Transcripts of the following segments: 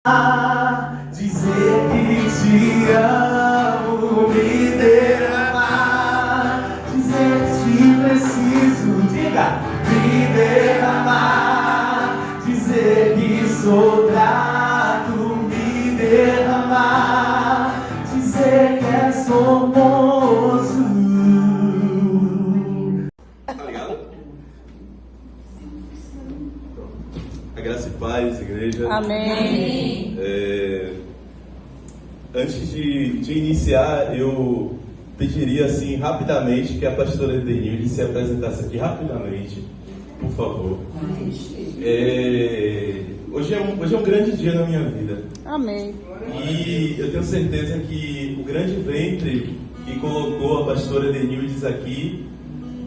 Dizer que te amo, me derramar. Dizer que preciso, diga, me derramar. Dizer que sou grato, me derramar. Dizer que és formoso. Tá ligado? A graça e paz, igreja. Amém. Antes de iniciar, eu pediria assim rapidamente que a pastora Denilde se apresentasse aqui rapidamente, por favor. Hoje é um grande dia na minha vida. Amém. E eu tenho certeza que o grande ventre que colocou a pastora Denilde aqui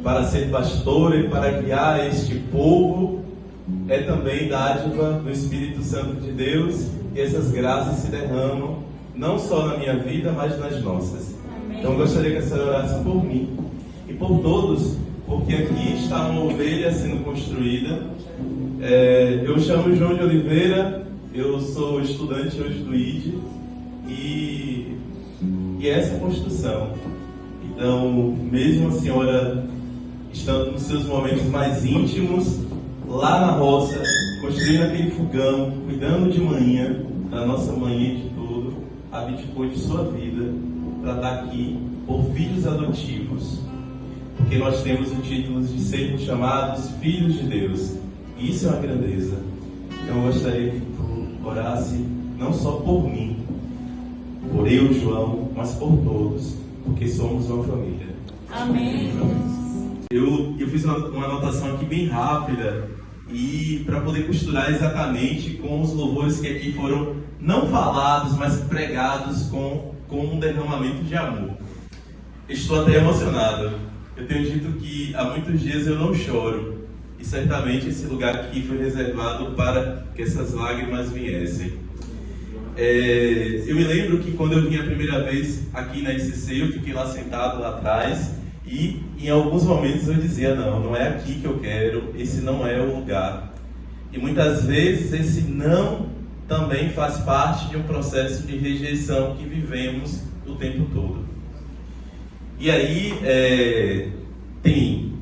para ser pastora e para guiar este povo é também dádiva do Espírito Santo de Deus, e essas graças se derramam não só na minha vida, mas nas nossas. Amém. Então eu gostaria que a senhora orasse por mim e por todos, porque aqui está uma ovelha sendo construída. Eu chamo João de Oliveira, eu sou estudante hoje do ID, e essa é a construção. Então, mesmo a senhora estando nos seus momentos mais íntimos, lá na roça, construindo aquele fogão, cuidando de manhã, da nossa manhã e de tudo, abdicou de sua vida para estar aqui por filhos adotivos, porque nós temos o título de sermos chamados filhos de Deus, e isso é uma grandeza. Então eu gostaria que tu orasse não só por mim, por eu, João, mas por todos, porque somos uma família. Amém. Eu fiz uma anotação aqui bem rápida, e para poder costurar exatamente com os louvores que aqui foram não falados, mas pregados com um derramamento de amor. Estou até emocionado. Eu tenho dito que há muitos dias eu não choro, e certamente esse lugar aqui foi reservado para que essas lágrimas viessem. Eu me lembro que quando eu vim a primeira vez aqui na ICC, eu fiquei lá sentado lá atrás, e em alguns momentos eu dizia, não é aqui que eu quero, esse não é o lugar. E muitas vezes esse não também faz parte de um processo de rejeição que vivemos o tempo todo. E aí tem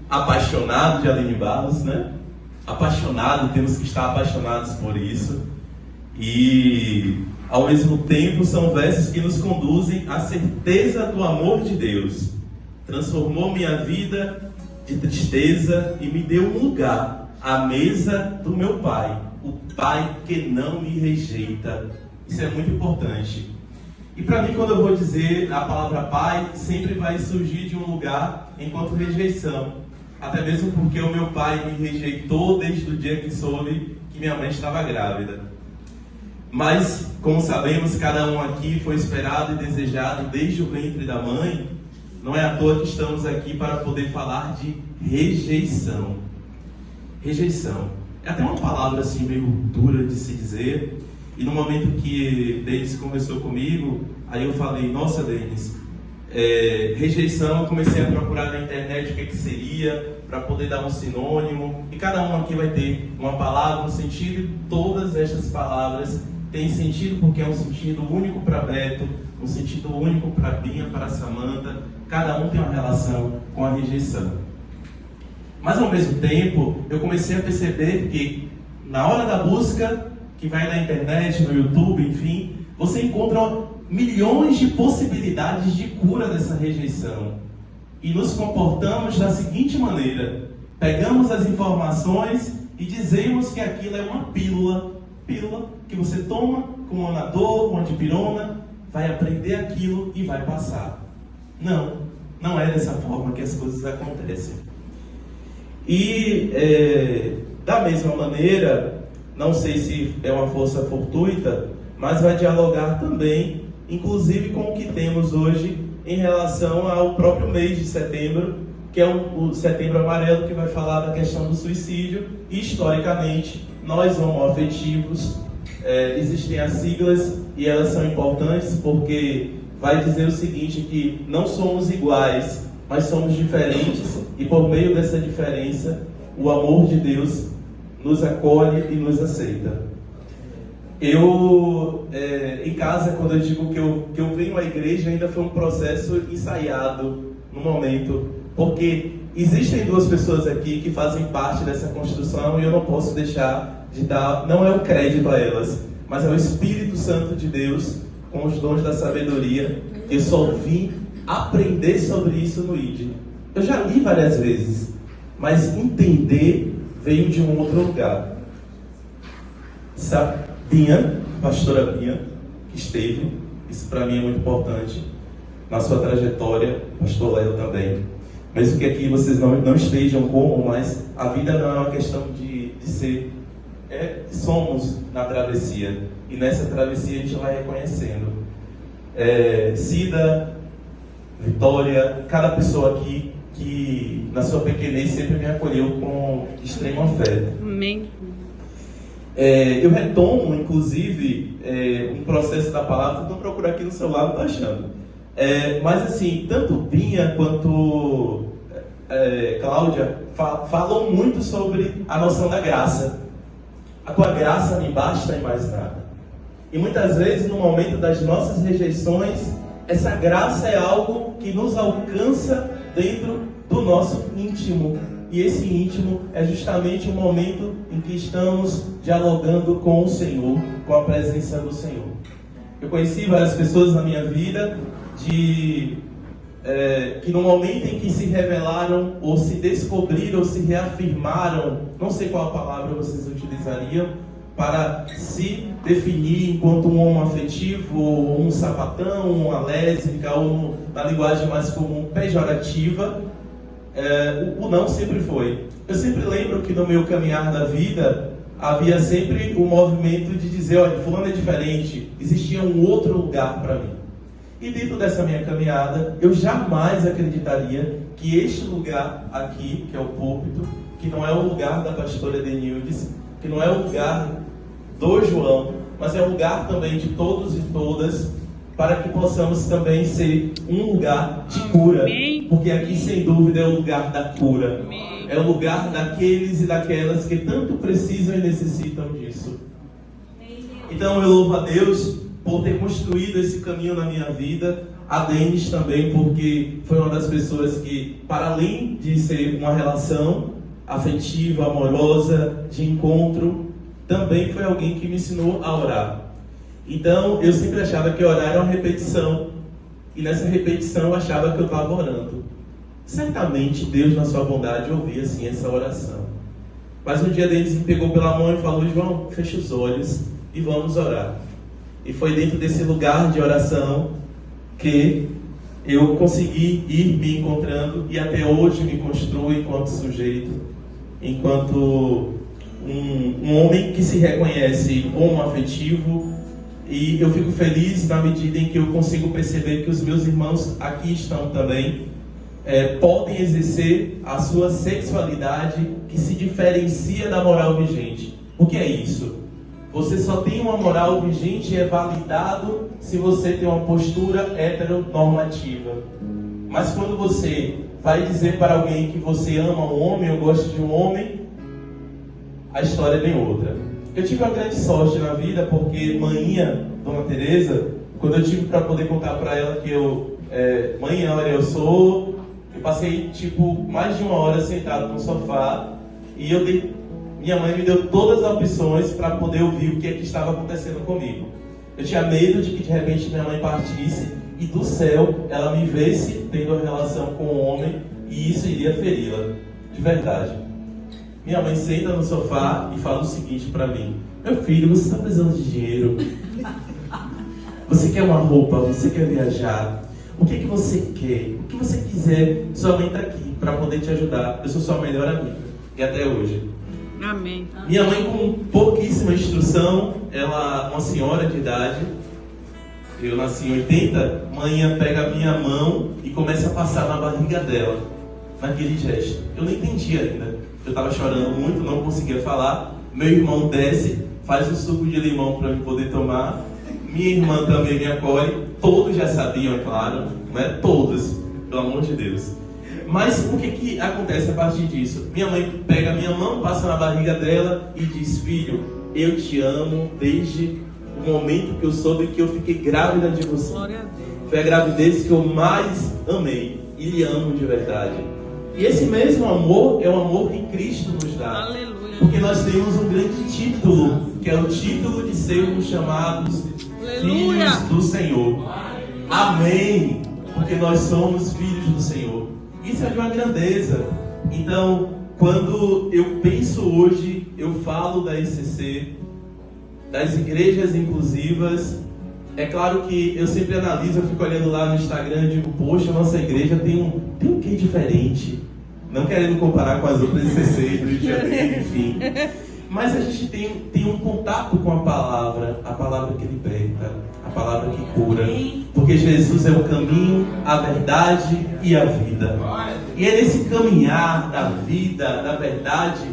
apaixonado de Aline Barros, né? Apaixonado, temos que estar apaixonados por isso. E ao mesmo tempo são versos que nos conduzem à certeza do amor de Deus. Transformou minha vida de tristeza e me deu um lugar à mesa do meu Pai, o Pai que não me rejeita. Isso é muito importante. E para mim, quando eu vou dizer a palavra Pai, sempre vai surgir de um lugar enquanto rejeição. Até mesmo porque o meu pai me rejeitou desde o dia que soube que minha mãe estava grávida. Mas, como sabemos, cada um aqui foi esperado e desejado desde o ventre da mãe. Não é à toa que estamos aqui para poder falar de rejeição. Rejeição. É até uma palavra assim meio dura de se dizer. E no momento que Denis conversou comigo, aí eu falei, nossa Denis, rejeição, eu comecei a procurar na internet o que seria, para poder dar um sinônimo. E cada um aqui vai ter uma palavra, um sentido, e todas estas palavras têm sentido porque é um sentido único para Beto, um sentido único para Binha, para Samanta. Cada um tem uma relação com a rejeição. Mas ao mesmo tempo, eu comecei a perceber que na hora da busca, que vai na internet, no YouTube, enfim, você encontra milhões de possibilidades de cura dessa rejeição. E nos comportamos da seguinte maneira: pegamos as informações e dizemos que aquilo é uma pílula que você toma com um anador, uma dipirona, vai aprender aquilo e vai passar. Não é dessa forma que as coisas acontecem. E da mesma maneira, não sei se é uma força fortuita, mas vai dialogar também, inclusive com o que temos hoje em relação ao próprio mês de setembro, que é o Setembro Amarelo, que vai falar da questão do suicídio. E historicamente, nós homoafetivos, existem as siglas e elas são importantes porque vai dizer o seguinte, que não somos iguais, mas somos diferentes, e por meio dessa diferença, o amor de Deus nos acolhe e nos aceita. Eu, em casa, quando eu digo que eu venho à igreja, ainda foi um processo ensaiado no momento, porque existem duas pessoas aqui que fazem parte dessa construção e eu não posso deixar de dar, não é o crédito a elas, mas é o Espírito Santo de Deus com os dons da sabedoria. Eu só vim aprender sobre isso no ID. Eu já li várias vezes, mas entender veio de um outro lugar. Binha, pastora Binha, que esteve, isso para mim é muito importante, na sua trajetória, pastor Léo também. Mesmo que aqui vocês não estejam como, mas a vida não é uma questão de ser, somos na travessia, e nessa travessia a gente vai reconhecendo. Cida, Vitória, cada pessoa aqui que na sua pequenez sempre me acolheu com extremo afeto. Amém. Eu retomo, inclusive, um processo da palavra, estou procurando aqui no celular, não estou achando. Mas assim, tanto Binha quanto Cláudia falam muito sobre a noção da graça. A tua graça me basta e mais nada. E muitas vezes, no momento das nossas rejeições, essa graça é algo que nos alcança dentro do nosso íntimo. E esse íntimo é justamente o momento em que estamos dialogando com o Senhor, com a presença do Senhor. Eu conheci várias pessoas na minha vida que no momento em que se revelaram, ou se descobriram, ou se reafirmaram, não sei qual a palavra vocês utilizariam, para se definir enquanto um homoafetivo, ou um sapatão, uma lésbica, ou na linguagem mais comum, pejorativa, o não sempre foi. Eu sempre lembro que no meu caminhar da vida havia sempre o movimento de dizer, olha, fulano é diferente, existia um outro lugar para mim. E dentro dessa minha caminhada, eu jamais acreditaria que este lugar aqui, que é o púlpito, que não é o lugar da pastora Denildes, que não é o lugar do João, mas é o lugar também de todos e todas, para que possamos também ser um lugar de cura. Amém. Porque aqui, sem dúvida, é o lugar da cura. Amém. É o lugar daqueles e daquelas que tanto precisam e necessitam disso. Então eu louvo a Deus por ter construído esse caminho na minha vida. A Denis também, porque foi uma das pessoas que, para além de ser uma relação afetiva, amorosa, de encontro, também foi alguém que me ensinou a orar. Então, eu sempre achava que orar era uma repetição. E nessa repetição eu achava que eu estava orando. Certamente Deus, na sua bondade, ouvia assim essa oração. Mas um dia Denis me pegou pela mão e falou, João, fecha os olhos e vamos orar. E foi dentro desse lugar de oração que eu consegui ir me encontrando e até hoje me construo enquanto sujeito, enquanto um homem que se reconhece homoafetivo. E eu fico feliz na medida em que eu consigo perceber que os meus irmãos aqui estão também, podem exercer a sua sexualidade que se diferencia da moral vigente. O que é isso? Você só tem uma moral vigente e é validado se você tem uma postura heteronormativa. Mas quando você vai dizer para alguém que você ama um homem ou gosta de um homem, a história é bem outra. Eu tive uma grande sorte na vida, porque manhinha, Dona Teresa, quando eu tive para poder contar para ela que manhinha, olha, eu passei mais de uma hora sentado no sofá e minha mãe me deu todas as opções para poder ouvir o que é que estava acontecendo comigo. Eu tinha medo de que de repente minha mãe partisse e do céu ela me visse tendo uma relação com um homem e isso iria feri-la, de verdade. Minha mãe senta no sofá e fala o seguinte para mim: meu filho, você está precisando de dinheiro? Você quer uma roupa? Você quer viajar? O que você quer? O que você quiser, sua mãe está aqui para poder te ajudar. Eu sou sua melhor amiga. E até hoje. Amém. Minha mãe, com pouquíssima instrução, ela, uma senhora de idade, eu nasci em 80, mãe pega a minha mão e começa a passar na barriga dela, naquele gesto. Eu não entendi ainda. Eu estava chorando muito, não conseguia falar. Meu irmão desce, faz um suco de limão para eu poder tomar. Minha irmã também me acolhe. Todos já sabiam, é claro, né? Todos, pelo amor de Deus. Mas o que acontece a partir disso? Minha mãe pega a minha mão, passa na barriga dela e diz: filho, eu te amo desde o momento que eu soube que eu fiquei grávida de você. Glória a Deus. Foi a gravidez que eu mais amei e lhe amo de verdade. E esse mesmo amor é o amor que Cristo nos dá. Aleluia. Porque nós temos um grande título, que é o título de sermos chamados Aleluia. filhos do Senhor. Amém! Porque nós somos filhos do Senhor. Isso é de uma grandeza. Então, quando eu penso hoje, eu falo da ICC, das igrejas inclusivas. É claro que eu sempre analiso, eu fico olhando lá no Instagram e digo, poxa, a nossa igreja tem um quê diferente. Não querendo comparar com as outras ICCs do Rio de Janeiro, enfim. Mas a gente tem um contato com a palavra que liberta, a palavra que cura. Porque Jesus é o caminho, a verdade e a vida. E é nesse caminhar da vida, da verdade,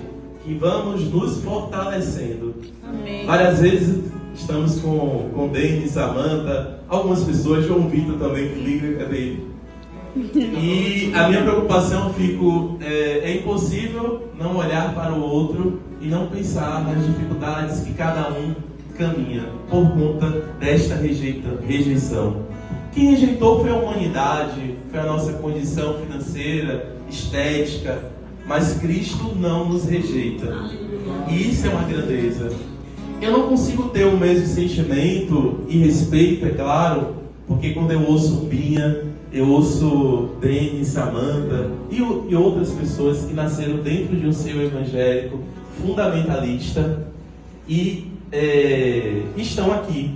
que vamos nos fortalecendo. Amém. Várias vezes estamos com Denis, Samanta, algumas pessoas, João Vitor também, que liga, cadê ele? E a minha preocupação é impossível não olhar para o outro e não pensar nas dificuldades que cada um caminha por conta desta rejeição. Quem rejeitou foi a humanidade, foi a nossa condição financeira, estética, mas Cristo não nos rejeita. E isso é uma grandeza. Eu não consigo ter o mesmo sentimento e respeito, é claro, porque quando eu ouço Binha, eu ouço Denis, Samanta e outras pessoas que nasceram dentro de um seio evangélico fundamentalista e estão aqui.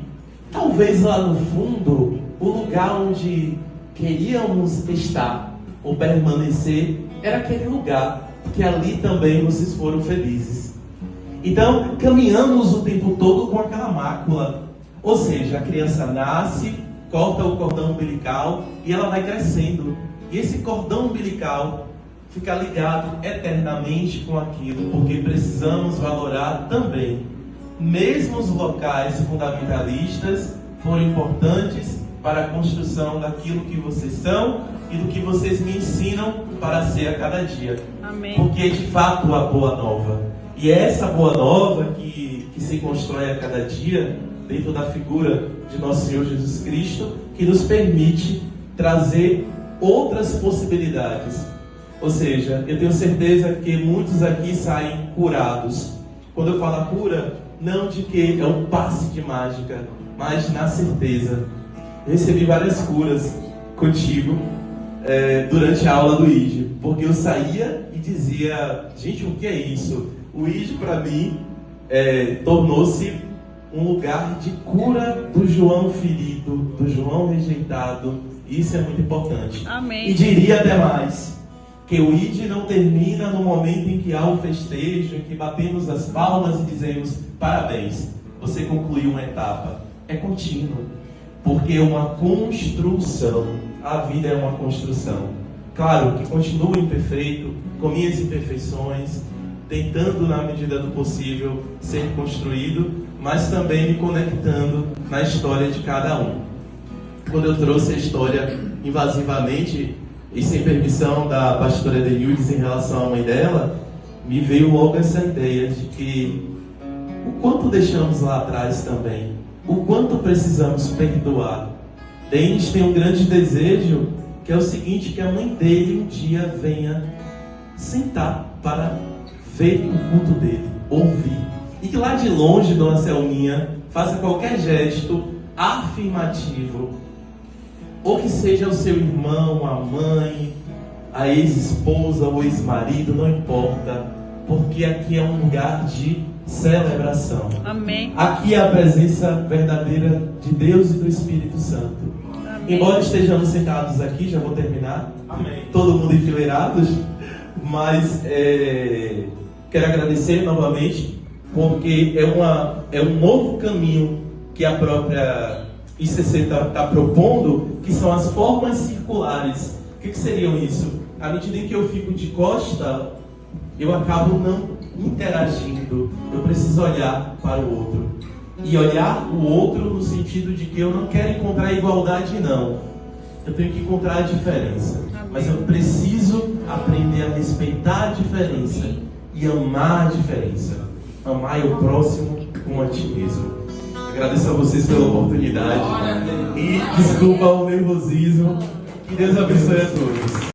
Talvez lá no fundo, o lugar onde queríamos estar ou permanecer era aquele lugar, porque ali também vocês foram felizes. Então, caminhamos o tempo todo com aquela mácula. Ou seja, a criança nasce, corta o cordão umbilical e ela vai crescendo. E esse cordão umbilical fica ligado eternamente com aquilo, porque precisamos valorar também. Mesmo os locais fundamentalistas foram importantes para a construção daquilo que vocês são e do que vocês me ensinam para ser a cada dia. Amém. Porque é de fato a boa nova. E é essa boa nova que se constrói a cada dia dentro da figura de nosso Senhor Jesus Cristo, que nos permite trazer outras possibilidades. Ou seja, eu tenho certeza que muitos aqui saem curados. Quando eu falo a cura, não de que é um passe de mágica, mas na certeza. Eu recebi várias curas contigo durante a aula do ID, porque eu saía e dizia, gente, o que é isso? O ID para mim tornou-se um lugar de cura do João ferido, do João rejeitado. Isso é muito importante. Amém. E diria até mais, que o ID não termina no momento em que há um festejo, em que batemos as palmas e dizemos, parabéns, você concluiu uma etapa. É contínuo, porque é uma construção. A vida é uma construção. Claro que continua imperfeito, com minhas imperfeições, tentando na medida do possível ser construído, mas também me conectando na história de cada um. Quando eu trouxe a história invasivamente e sem permissão da pastora Denildes em relação à mãe dela, me veio logo essa ideia de que o quanto deixamos lá atrás também, o quanto precisamos perdoar. Denis tem um grande desejo, que é o seguinte, que a mãe dele um dia venha sentar para ver o culto dele, ouvir. E que lá de longe, Dona Selminha, faça qualquer gesto afirmativo. Ou que seja o seu irmão, a mãe, a ex-esposa ou ex-marido, não importa. Porque aqui é um lugar de celebração. Amém. Aqui é a presença verdadeira de Deus e do Espírito Santo. Amém. Embora estejamos sentados aqui, já vou terminar. Amém. Todo mundo enfileirados. Mas quero agradecer novamente, porque é um novo caminho que a própria ICC está propondo, que são as formas circulares. O que seriam isso? À medida em que eu fico de costa, eu acabo não interagindo. Eu preciso olhar para o outro. E olhar o outro no sentido de que eu não quero encontrar igualdade, não. Eu tenho que encontrar a diferença. Mas eu preciso aprender a respeitar a diferença e amar a diferença. Amar o próximo como a ti mesmo. Agradeço a vocês pela oportunidade. E desculpa o nervosismo. Que Deus abençoe a todos.